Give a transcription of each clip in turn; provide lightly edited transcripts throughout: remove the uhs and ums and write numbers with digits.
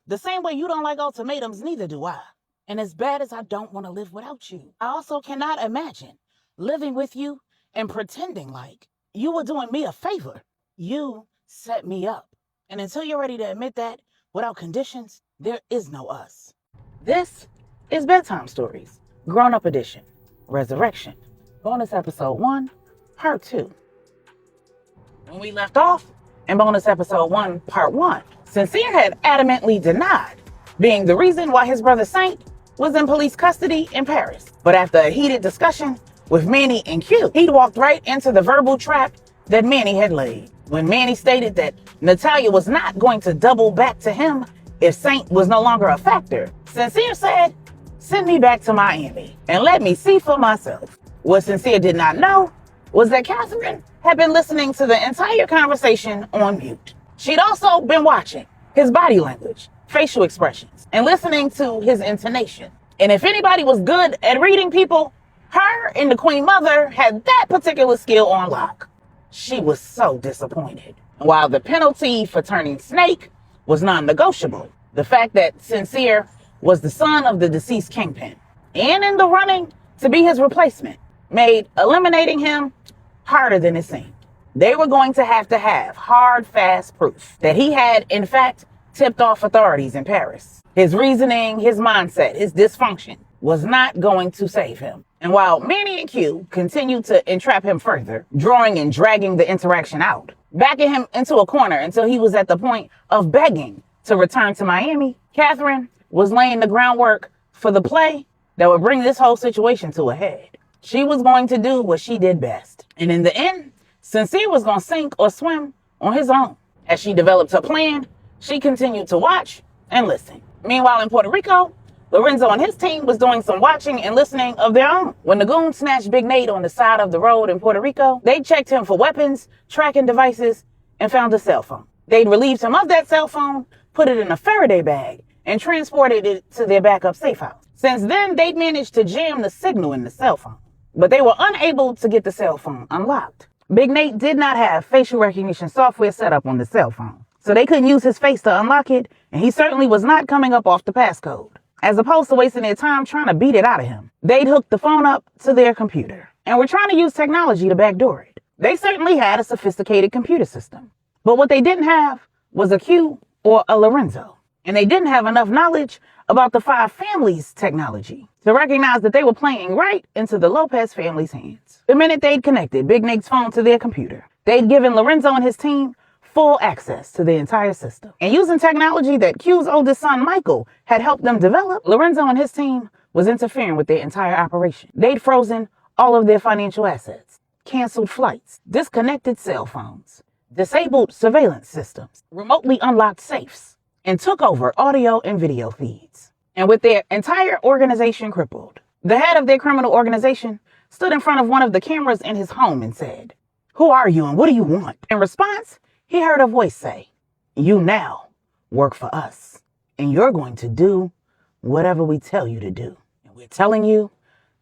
The same way you don't like ultimatums, neither do I. And as bad as I don't want to live without you, I also cannot imagine living with you and pretending like you were doing me a favor. You set me up. And until you're ready to admit that without conditions, there is no us. This is Bedtime Stories, Grown-Up Edition, Resurrection, bonus episode 1, part 2. When we left off in bonus episode 1, part 1, Sincere had adamantly denied being the reason why his brother Saint was in police custody in Paris. But after a heated discussion with Manny and Q, he'd walked right into the verbal trap that Manny had laid. When Manny stated that Natalia was not going to double back to him if Saint was no longer a factor, Sincere said, "Send me back to Miami and let me see for myself." What Sincere did not know was that Catherine had been listening to the entire conversation on mute. She'd also been watching his body language, facial expressions, and listening to his intonation. And if anybody was good at reading people, her and the Queen Mother had that particular skill on lock. She was so disappointed. While the penalty for turning snake was non-negotiable, the fact that Sincere was the son of the deceased kingpin and in the running to be his replacement made eliminating him harder than it seemed. They were going to have hard, fast proof that he had, in fact, tipped off authorities in Paris. His reasoning, his mindset, his dysfunction was not going to save him. And while Manny and Q continued to entrap him further, drawing and dragging the interaction out, backing him into a corner until he was at the point of begging to return to Miami, Catherine was laying the groundwork for the play that would bring this whole situation to a head. She was going to do what she did best. And in the end, Sincere was going to sink or swim on his own. As she developed her plan, she continued to watch and listen. Meanwhile, in Puerto Rico, Lorenzo and his team was doing some watching and listening of their own. When the goons snatched Big Nate on the side of the road in Puerto Rico, they checked him for weapons, tracking devices, and found a cell phone. They'd relieved him of that cell phone, put it in a Faraday bag, and transported it to their backup safe house. Since then, they'd managed to jam the signal in the cell phone, but they were unable to get the cell phone unlocked. Big Nate did not have facial recognition software set up on the cell phone, so they couldn't use his face to unlock it, and he certainly was not coming up off the passcode. As opposed to wasting their time trying to beat it out of him, they'd hooked the phone up to their computer and were trying to use technology to backdoor it. They certainly had a sophisticated computer system, but what they didn't have was a Q or a Lorenzo, and they didn't have enough knowledge about the Five Families technology to recognize that they were playing right into the Lopez family's hands. The minute they'd connected Big Nate's phone to their computer, they'd given Lorenzo and his team full access to the entire system. And using technology that Q's oldest son, Michael, had helped them develop, Lorenzo and his team was interfering with their entire operation. They'd frozen all of their financial assets, canceled flights, disconnected cell phones, disabled surveillance systems, remotely unlocked safes, and took over audio and video feeds. And with their entire organization crippled, the head of their criminal organization stood in front of one of the cameras in his home and said, "Who are you and what do you want?" In response, he heard a voice say, "You now work for us, and you're going to do whatever we tell you to do. And we're telling you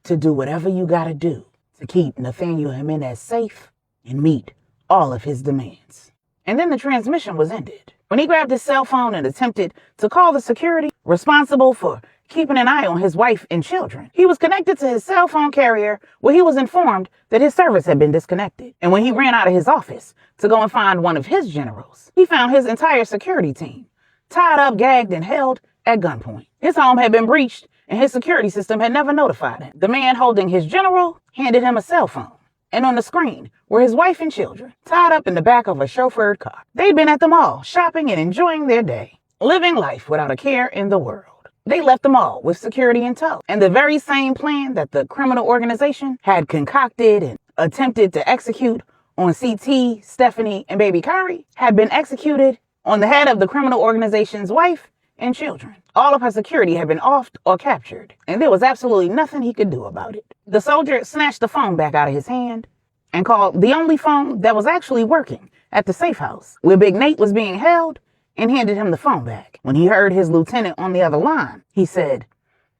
to do whatever you got to do to keep Nathaniel Jiminez safe and meet all of his demands." And then the transmission was ended. When he grabbed his cell phone and attempted to call the security responsible for keeping an eye on his wife and children, he was connected to his cell phone carrier where he was informed that his service had been disconnected. And when he ran out of his office to go and find one of his generals, he found his entire security team tied up, gagged, and held at gunpoint. His home had been breached and his security system had never notified him. The man holding his general handed him a cell phone, and on the screen were his wife and children tied up in the back of a chauffeured car. They'd been at the mall shopping and enjoying their day, living life without a care in the world. They left the mall with security in tow, and the very same plan that the criminal organization had concocted and attempted to execute on CT, Stephanie, and baby Kari had been executed on the head of the criminal organization's wife and children. All of her security had been offed or captured, and there was absolutely nothing he could do about it. The soldier snatched the phone back out of his hand and called the only phone that was actually working at the safe house where Big Nate was being held and handed him the phone back. When he heard his lieutenant on the other line, he said,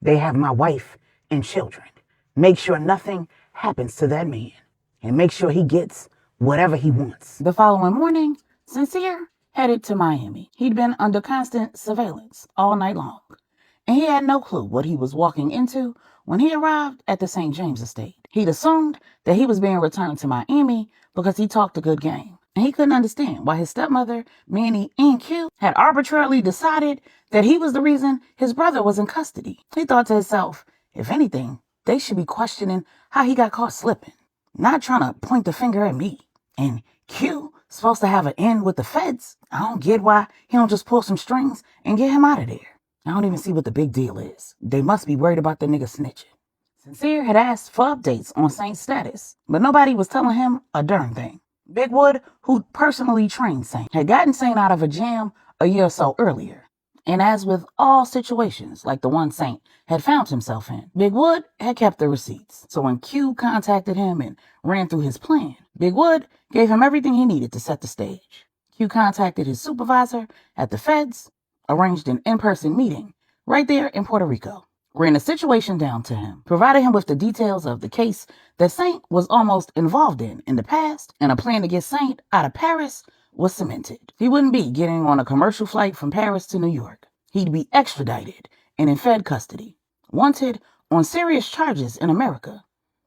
"They have my wife and children. Make sure nothing happens to that man and make sure he gets whatever he wants." The following morning, Sincere headed to Miami. He'd been under constant surveillance all night long, and he had no clue what he was walking into when he arrived at the St. James estate. He'd assumed that he was being returned to Miami because he talked a good game, and he couldn't understand why his stepmother, Manny, and Q had arbitrarily decided that he was the reason his brother was in custody. He thought to himself, if anything, they should be questioning how he got caught slipping, not trying to point the finger at me. And Q supposed to have an end with the feds. I don't get why he don't just pull some strings and get him out of there. I don't even see what the big deal is. They must be worried about the nigga snitching. Sincere had asked for updates on Saint's status, but nobody was telling him a darn thing. Big Wood, who personally trained Saint, had gotten Saint out of a jam a year or so earlier. And as with all situations like the one Saint had found himself in, Big Wood had kept the receipts. So when Q contacted him and ran through his plan, Big Wood gave him everything he needed to set the stage. Q contacted his supervisor at the feds, arranged an in-person meeting right there in Puerto Rico, ran the situation down to him, provided him with the details of the case that Saint was almost involved in the past, and a plan to get Saint out of Paris was cemented. He wouldn't be getting on a commercial flight from Paris to New York. He'd be extradited and in Fed custody, wanted on serious charges in America,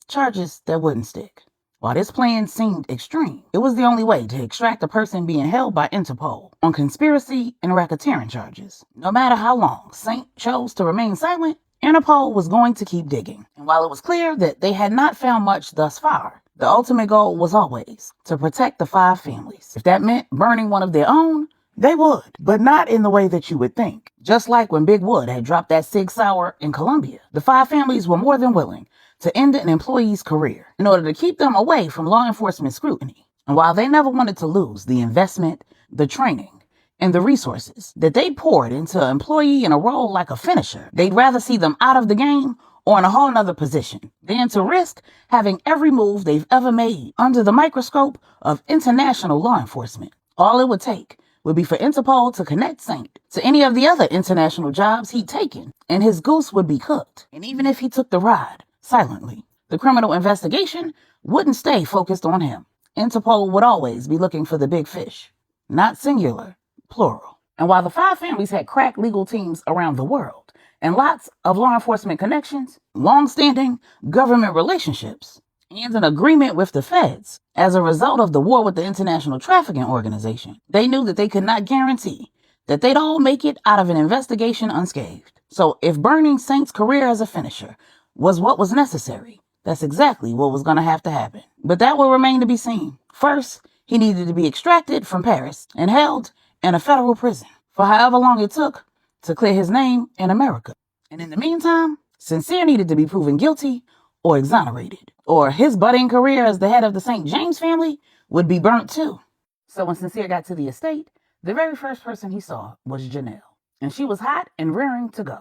charges that wouldn't stick. While this plan seemed extreme, it was the only way to extract a person being held by Interpol on conspiracy and racketeering charges. No matter how long Saint chose to remain silent, Interpol was going to keep digging. And while it was clear that they had not found much thus far, the ultimate goal was always to protect the 5 families. If that meant burning one of their own, they would, but not in the way that you would think. Just like when Big Wood had dropped that Sig Sauer in Colombia, the 5 families were more than willing to end an employee's career in order to keep them away from law enforcement scrutiny. And while they never wanted to lose the investment, the training, and the resources that they poured into an employee in a role like a finisher, they'd rather see them out of the game or in a whole nother position than to risk having every move they've ever made under the microscope of international law enforcement. All it would take would be for Interpol to connect Saint to any of the other international jobs he'd taken, and his goose would be cooked. And even if he took the ride silently, the criminal investigation wouldn't stay focused on him. Interpol would always be looking for the big fish, not singular, plural. And while the 5 families had crack legal teams around the world and lots of law enforcement connections, long-standing government relationships, and an agreement with the feds as a result of the war with the International Trafficking Organization, they knew that they could not guarantee that they'd all make it out of an investigation unscathed. So if burning Saint's career as a finisher was what was necessary, that's exactly what was going to have to happen. But that will remain to be seen. First, he needed to be extracted from Paris and held in a federal prison for however long it took to clear his name in America. And in the meantime, Sincere needed to be proven guilty or exonerated, or his budding career as the head of the St. James family would be burnt too. So when Sincere got to the estate, the very first person he saw was Janelle, and she was hot and rearing to go.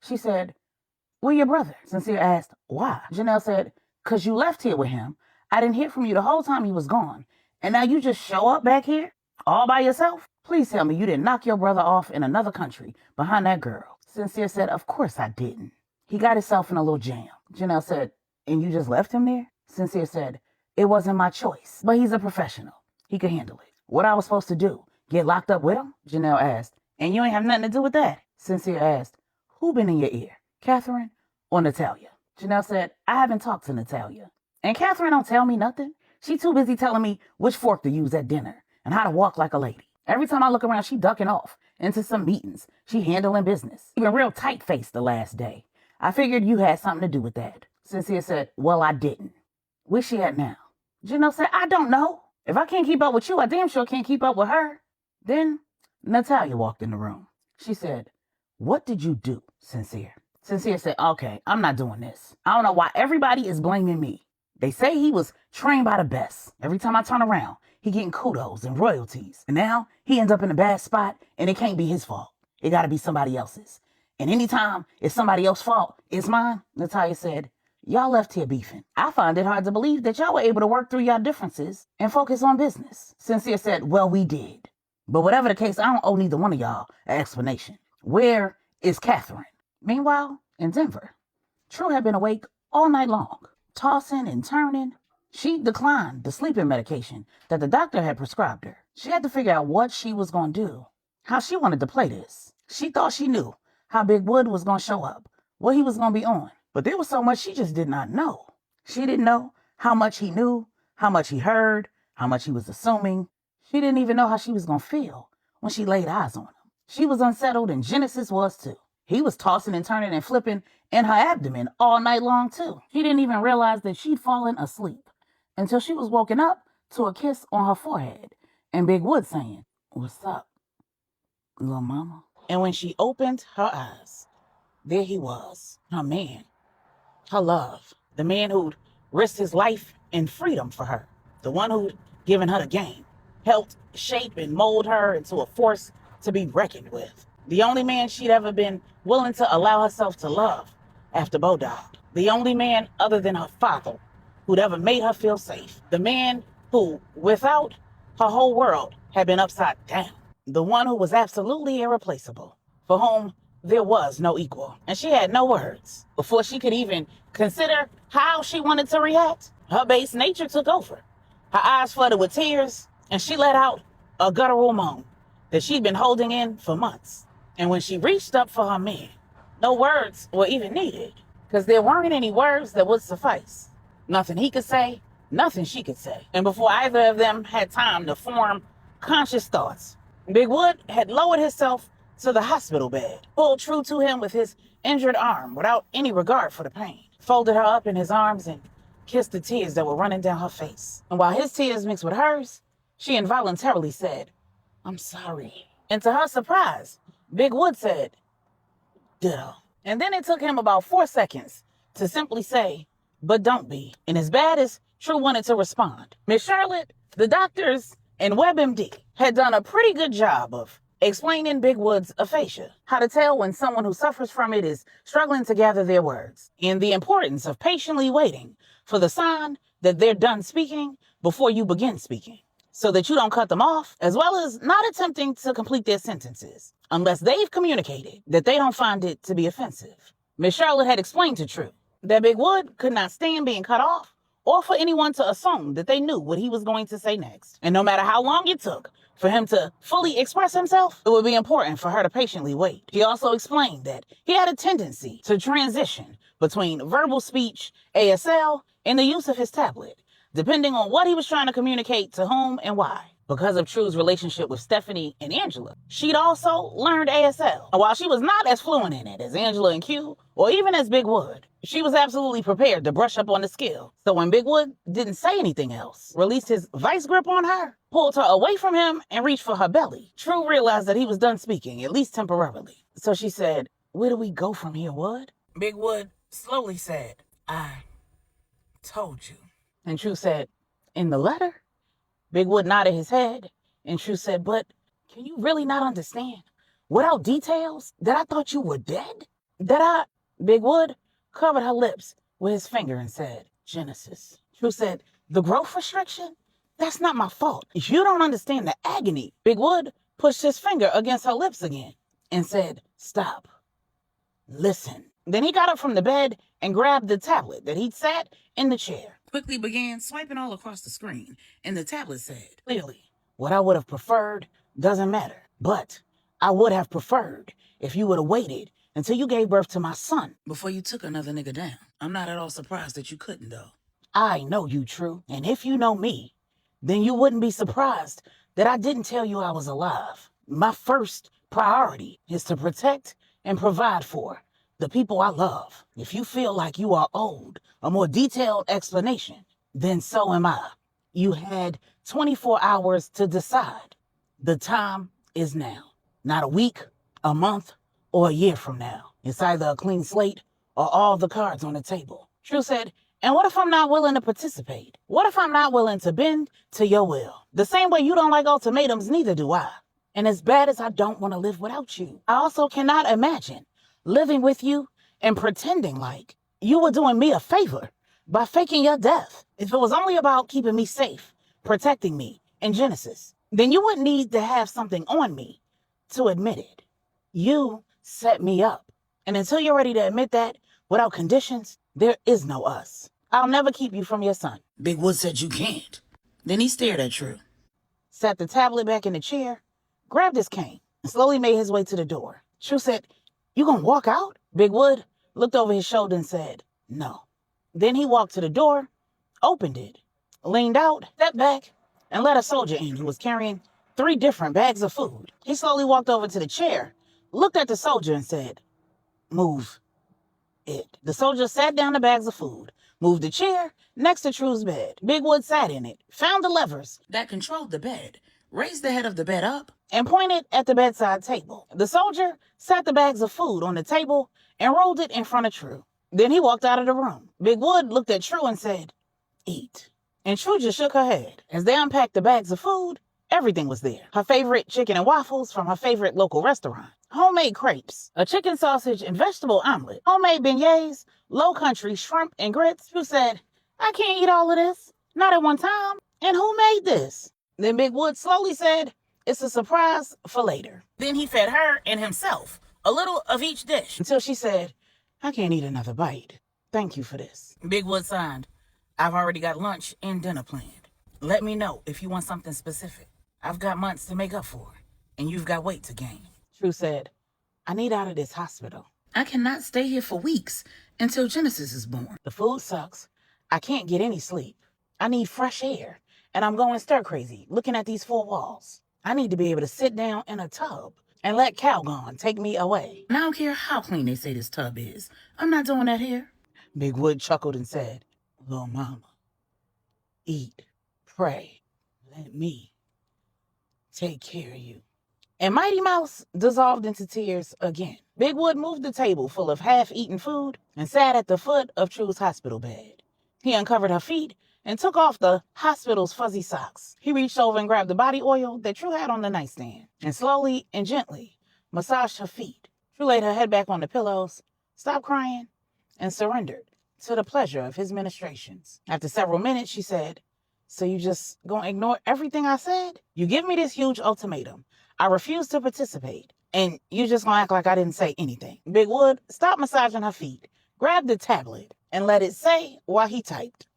She said, "Where your brother?" Sincere asked, "Why?" Janelle said, "'Cause you left here with him. I didn't hear from you the whole time he was gone, and now you just show up back here all by yourself? Please tell me you didn't knock your brother off in another country behind that girl." Sincere said, "Of course I didn't. He got himself in a little jam." Janelle said, "And you just left him there?" Sincere said, "It wasn't my choice, but he's a professional. He could handle it." "What I was supposed to do, get locked up with him?" Janelle asked. "And you ain't have nothing to do with that?" Sincere asked, "Who been in your ear, Catherine or Natalia?" Janelle said, "I haven't talked to Natalia. And Catherine don't tell me nothing. She too busy telling me which fork to use at dinner and how to walk like a lady. Every time I look around, she ducking off into some meetings. She handling business. Even real tight-faced the last day. I figured you had something to do with that." Sincere said, "Well, I didn't." "Where's she at now?" Janelle said, "I don't know. If I can't keep up with you, I damn sure can't keep up with her." Then Natalia walked in the room. She said, "What did you do, Sincere?" Sincere said, "Okay, I'm not doing this. I don't know why everybody is blaming me. They say he was trained by the best. Every time I turn around, he getting kudos and royalties. And now he ends up in a bad spot, and it can't be his fault. It got to be somebody else's. And anytime it's somebody else's fault, it's mine." Natalia said, "Y'all left here beefing. I find it hard to believe that y'all were able to work through y'all differences and focus on business." Sincere said, "Well, we did. But whatever the case, I don't owe neither one of y'all an explanation. Where is Catherine?" Meanwhile, in Denver, True had been awake all night long, tossing and turning. She declined the sleeping medication that the doctor had prescribed her. She had to figure out what she was going to do, how she wanted to play this. She thought she knew how Big Wood was going to show up, what he was going to be on. But there was so much she just did not know. She didn't know how much he knew, how much he heard, how much he was assuming. She didn't even know how she was going to feel when she laid eyes on him. She was unsettled, and Genesis was too. He was tossing and turning and flipping in her abdomen all night long too. She didn't even realize that she'd fallen asleep until she was woken up to a kiss on her forehead and Big Wood saying, "What's up, little mama?" And when she opened her eyes, there he was, her man, her love, the man who'd risked his life and freedom for her, the one who'd given her the game, helped shape and mold her into a force to be reckoned with. The only man she'd ever been willing to allow herself to love after Bo died. The only man other than her father who'd ever made her feel safe. The man who, without her whole world, had been upside down. The one who was absolutely irreplaceable, for whom there was no equal. And she had no words. Before she could even consider how she wanted to react, her base nature took over. Her eyes flooded with tears, and she let out a guttural moan that she'd been holding in for months. And when she reached up for her man, no words were even needed, because there weren't any words that would suffice. Nothing he could say, nothing she could say. And before either of them had time to form conscious thoughts, Big Wood had lowered himself to the hospital bed, pulled true to him with his injured arm without any regard for the pain, folded her up in his arms and kissed the tears that were running down her face. And while his tears mixed with hers, she involuntarily said, "I'm sorry." And to her surprise, Big Wood said, "Ditto." And then it took him about 4 seconds to simply say, "But don't be." And as bad as True wanted to respond, Miss Charlotte, the doctors, and WebMD had done a pretty good job of explaining Big Wood's aphasia, how to tell when someone who suffers from it is struggling to gather their words, and the importance of patiently waiting for the sign that they're done speaking before you begin speaking, so that you don't cut them off, as well as not attempting to complete their sentences unless they've communicated that they don't find it to be offensive. Miss Charlotte had explained to True that Big Wood could not stand being cut off or for anyone to assume that they knew what he was going to say next. And no matter how long it took for him to fully express himself, it would be important for her to patiently wait. She also explained that he had a tendency to transition between verbal speech, ASL, and the use of his tablet, depending on what he was trying to communicate to whom and why. Because of True's relationship with Stephanie and Angela, she'd also learned ASL. And while she was not as fluent in it as Angela and Q, or even as Big Wood, she was absolutely prepared to brush up on the skill. So when Big Wood didn't say anything else, released his vice grip on her, pulled her away from him, and reached for her belly, True realized that he was done speaking, at least temporarily. So she said, "Where do we go from here, Wood?" Big Wood slowly said, "I told you." And True said, "In the letter?" Big Wood nodded his head, and True said, "But can you really not understand? Without details, that I thought you were dead? That I..." Big Wood covered her lips with his finger and said, "Genesis." True said, "The growth restriction? That's not my fault. You don't understand the agony." Big Wood pushed his finger against her lips again and said, "Stop. Listen." Then he got up from the bed and grabbed the tablet that he'd sat in the chair, quickly began swiping all across the screen, and the tablet said, "Clearly, what I would have preferred doesn't matter, but I would have preferred if you would have waited until you gave birth to my son before you took another nigga down. I'm not at all surprised that you couldn't, though. I know you, True, and if you know me, then you wouldn't be surprised that I didn't tell you I was alive. My first priority is to protect and provide for the people I love. If you feel like you are owed a more detailed explanation, then so am I. You had 24 hours to decide. The time is now. Not a week, a month, or a year from now. It's either a clean slate or all the cards on the table." True said, "And what if I'm not willing to participate? What if I'm not willing to bend to your will? The same way you don't like ultimatums, neither do I. And as bad as I don't want to live without you, I also cannot imagine living with you and pretending like you were doing me a favor by faking your death. If it was only about keeping me safe, protecting me in Genesis, then you wouldn't need to have something on me to admit it. You set me up. And until you're ready to admit that without conditions, there is no us. I'll never keep you from your son." Big Wood said, "You can't." Then he stared at True. sat the tablet back in the chair, grabbed his cane, and slowly made his way to the door. True said, "You gonna walk out?" Big Wood looked over his shoulder and said, "No." Then he walked to the door, opened it, leaned out, stepped back, and let a soldier in who was carrying 3 different bags of food. He slowly walked over to the chair, looked at the soldier and said, "Move it." The soldier sat down the bags of food, moved the chair next to True's bed. Big Wood sat in it, found the levers that controlled the bed, raised the head of the bed up, and pointed at the bedside table. The soldier sat the bags of food on the table and rolled it in front of True. Then he walked out of the room. Big Wood looked at True and said, "Eat." And True just shook her head. As they unpacked the bags of food, everything was there. Her favorite chicken and waffles from her favorite local restaurant, homemade crepes, a chicken sausage and vegetable omelet, homemade beignets, low country shrimp and grits. True said, "I can't eat all of this, not at one time. And who made this?" Then Big Wood slowly said, "It's a surprise for later." Then he fed her and himself a little of each dish until she said, "I can't eat another bite. Thank you for this." Big Wood signed, "I've already got lunch and dinner planned. Let me know if you want something specific. I've got months to make up for, and you've got weight to gain." True said, "I need out of this hospital. I cannot stay here for weeks until Genesis is born. The food sucks. I can't get any sleep. I need fresh air, and I'm going stir crazy looking at these 4 walls. I need to be able to sit down in a tub and let Calgon take me away. And I don't care how clean they say this tub is. I'm not doing that here." Big Wood chuckled and said, "Little mama, eat, pray, let me take care of you." And Mighty Mouse dissolved into tears again. Big Wood moved the table full of half-eaten food and sat at the foot of True's hospital bed. He uncovered her feet and took off the hospital's fuzzy socks. He reached over and grabbed the body oil that True had on the nightstand and slowly and gently massaged her feet. True laid her head back on the pillows, stopped crying, and surrendered to the pleasure of his ministrations. After several minutes, she said, "So you just gonna ignore everything I said? You give me this huge ultimatum. I refuse to participate, and you just gonna act like I didn't say anything." Big Wood stopped massaging her feet, grabbed the tablet, and let it say while he typed,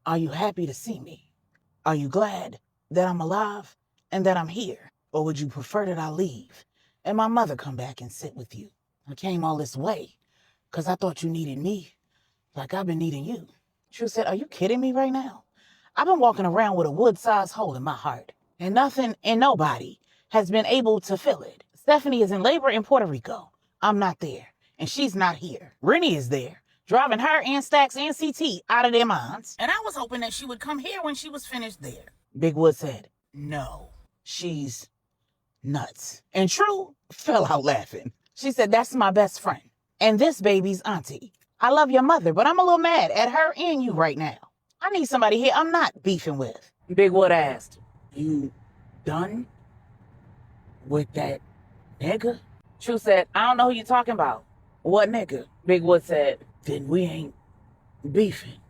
"Are you happy to see me? Are you glad that I'm alive and that I'm here? Or would you prefer that I leave and my mother come back and sit with you? I came all this way because I thought you needed me like I've been needing you." True said, "Are you kidding me right now? I've been walking around with a wood-sized hole in my heart, and nothing and nobody has been able to fill it. Stephanie is in labor in Puerto Rico. I'm not there, and she's not here. Rennie is there, driving her and Stacks and CT out of their minds, and I was hoping that she would come here when she was finished there." Big Wood said, "No, she's nuts." And True fell out laughing. She said, "That's my best friend, and this baby's auntie. I love your mother, but I'm a little mad at her and you right now. I need somebody here I'm not beefing with." Big Wood asked, "You done with that nigga?" True said, "I don't know who you're talking about." "What nigga?" Big Wood said, "Then we ain't beefing."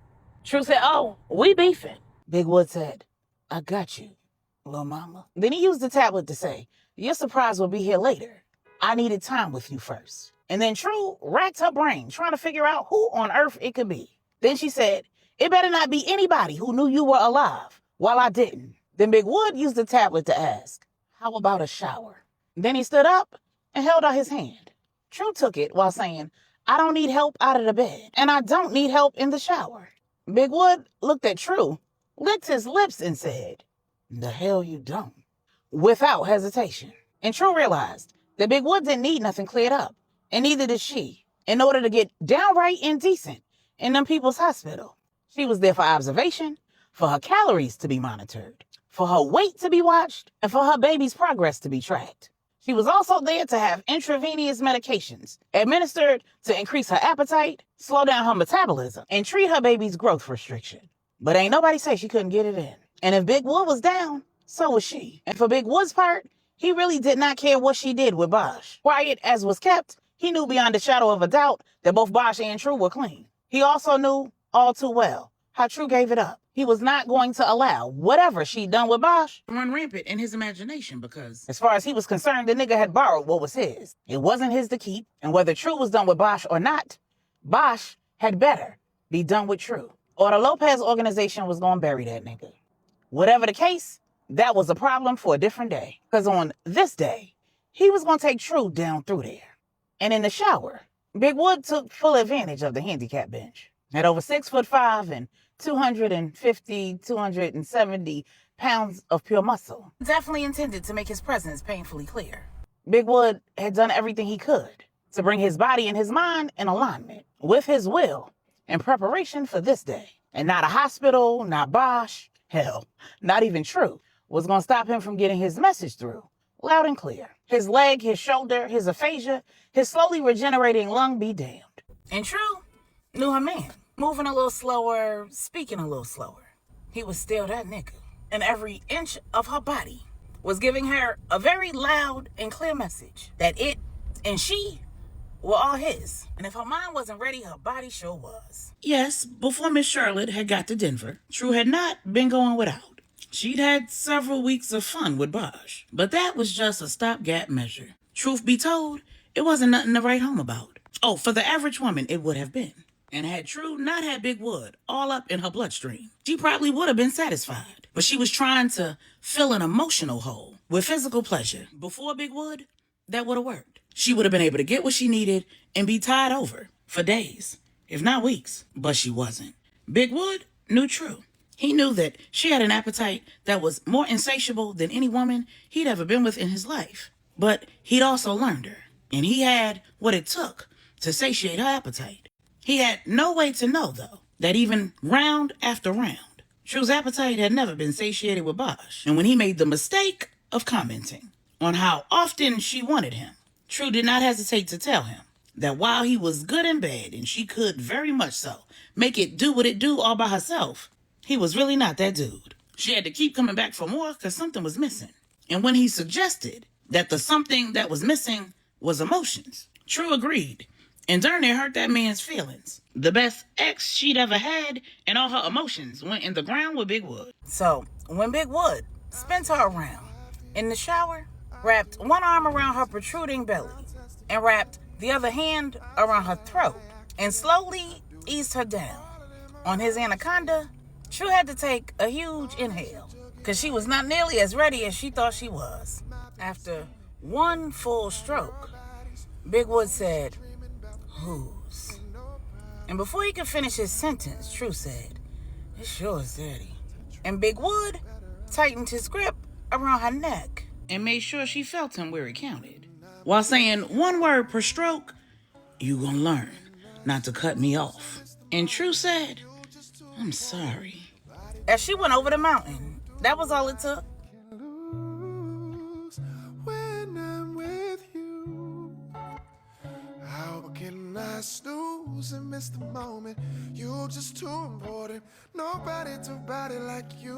True said, "Oh, we beefing." Big Wood said, "I got you, little mama." Then he used the tablet to say, "Your surprise will be here later. I needed time with you first." And then True racked her brain trying to figure out who on earth it could be. Then she said, "It better not be anybody who knew you were alive while I didn't." Then Big Wood used the tablet to ask, "How about a shower?" Then he stood up and held out his hand. True took it while saying, "I don't need help out of the bed, and I don't need help in the shower." Big Wood looked at True, licked his lips, and said, "The hell you don't," without hesitation. And True realized that Big Wood didn't need nothing cleared up, and neither did she, in order to get downright indecent in them people's hospital. She was there for observation, for her calories to be monitored, for her weight to be watched, and for her baby's progress to be tracked. She was also there to have intravenous medications administered to increase her appetite, slow down her metabolism, and treat her baby's growth restriction. But ain't nobody say she couldn't get it in. And if Big Wood was down, so was she. And for Big Wood's part, he really did not care what she did with Bosch. Quiet as was kept, he knew beyond a shadow of a doubt that both Bosch and True were clean. He also knew all too well how True gave it up. He was not going to allow whatever she'd done with Bosch to run rampant in his imagination because, as far as he was concerned, the nigga had borrowed what was his. It wasn't his to keep, and whether True was done with Bosch or not, Bosch had better be done with True, or the Lopez organization was going to bury that nigga. Whatever the case, that was a problem for a different day. Because on this day, he was going to take True down through there. And in the shower, Big Wood took full advantage of the handicap bench. At over 6'5" and 270 pounds of pure muscle, definitely intended to make his presence painfully clear. Big Wood had done everything he could to bring his body and his mind in alignment with his will in preparation for this day. And not a hospital, not Bosch, hell, not even True was going to stop him from getting his message through, loud and clear. His leg, his shoulder, his aphasia, his slowly regenerating lung be damned. And True knew her man, moving a little slower, speaking a little slower. He was still that nigga. And every inch of her body was giving her a very loud and clear message that it and she were all his. And if her mind wasn't ready, her body sure was. Yes, before Miss Charlotte had got to Denver, True had not been going without. She'd had several weeks of fun with Bosch, but that was just a stopgap measure. Truth be told, it wasn't nothing to write home about. Oh, for the average woman, it would have been. And had True not had Big Wood all up in her bloodstream, she probably would have been satisfied. But she was trying to fill an emotional hole with physical pleasure. Before Big Wood, that would have worked. She would have been able to get what she needed and be tied over for days, if not weeks. But she wasn't. Big Wood knew True. He knew that she had an appetite that was more insatiable than any woman he'd ever been with in his life. But he'd also learned her, and he had what it took to satiate her appetite. He had no way to know, though, that even round after round, True's appetite had never been satiated with Bosch. And when he made the mistake of commenting on how often she wanted him, True did not hesitate to tell him that while he was good in bed, and she could very much so make it do what it do all by herself, he was really not that dude. She had to keep coming back for more because something was missing. And when he suggested that the something that was missing was emotions, True agreed. And darn near hurt that man's feelings. The best ex she'd ever had, and all her emotions went in the ground with Big Wood. So when Big Wood spins her around in the shower, wrapped one arm around her protruding belly, and wrapped the other hand around her throat, and slowly eased her down on his anaconda, True had to take a huge inhale, because she was not nearly as ready as she thought she was. After one full stroke, Big Wood said, "Whose?" And before he could finish his sentence, True said, "It sure is dirty." And Big Wood tightened his grip around her neck and made sure she felt him where it counted, while saying one word per stroke, "You gonna learn not to cut me off." And True said, "I'm sorry." As she went over the mountain, that was all it took. When I'm with you, how can I snooze and miss the moment? You're just too important. Nobody to body like you.